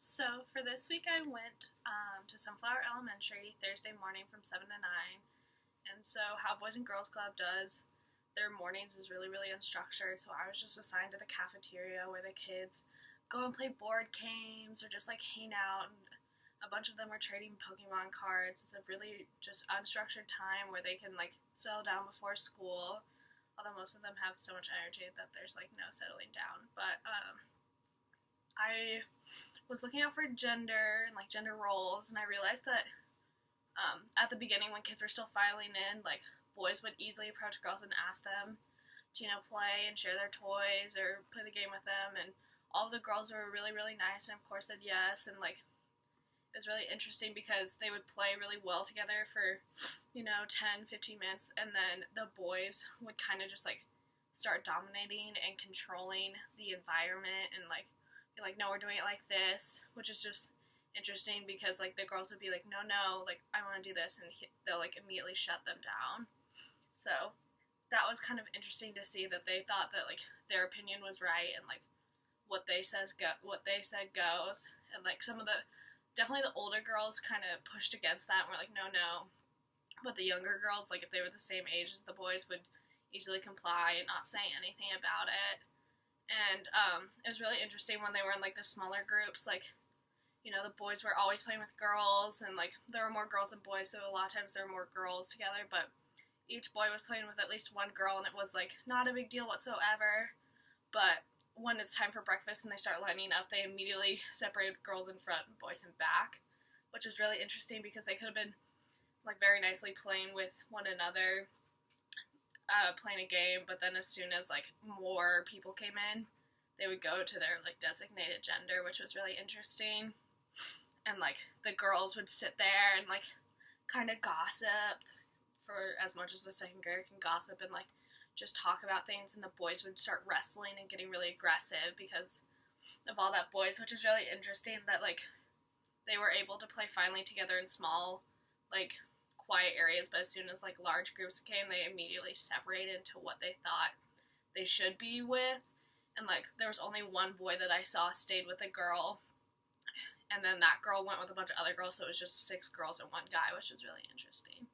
So for this week, I went to Sunflower Elementary Thursday morning from 7 to 9. And so, how Boys and Girls Club does their mornings is really, really unstructured. So, I was just assigned to the cafeteria where the kids go and play board games or just like hang out. And a bunch of them were trading Pokemon cards. It's a really just unstructured time where they can like settle down before school. Although most of them have so much energy that there's like no settling down. But I was looking out for gender and like gender roles, and I realized that at the beginning when kids were still filing in, like boys would easily approach girls and ask them to play and share their toys or play the game with them, and all of the girls were really really nice and of course said yes, and like it was really interesting because they would play really well together for 10-15 minutes, and then the boys would kind of just like start dominating and controlling the environment and like be like, no, we're doing it like this, which is just interesting because like the girls would be like, no, like I want to do this, and they'll like immediately shut them down. So that was kind of interesting to see that they thought that like their opinion was right, and like what they said goes, and like some of the definitely the older girls kind of pushed against that and were like, no, but the younger girls, like if they were the same age as the boys, would easily comply and not say anything about it. And it was really interesting when they were in like the smaller groups, like the boys were always playing with girls, and like there were more girls than boys, so a lot of times there were more girls together, but each boy was playing with at least one girl, and it was like not a big deal whatsoever. But when it's time for breakfast and they start lining up, they immediately separated girls in front and boys in back, which is really interesting because they could have been like very nicely playing with one another, playing a game, but then as soon as like more people came in, they would go to their like designated gender, which was really interesting. And like the girls would sit there and like kind of gossip for as much as the second grader can gossip and like just talk about things, and the boys would start wrestling and getting really aggressive because of all that boys, which is really interesting that like they were able to play finally together in small like quiet areas, but as soon as like large groups came, they immediately separated into what they thought they should be with. And like there was only one boy that I saw stayed with a girl, and then that girl went with a bunch of other girls, so it was just 6 girls and 1 guy, which was really interesting.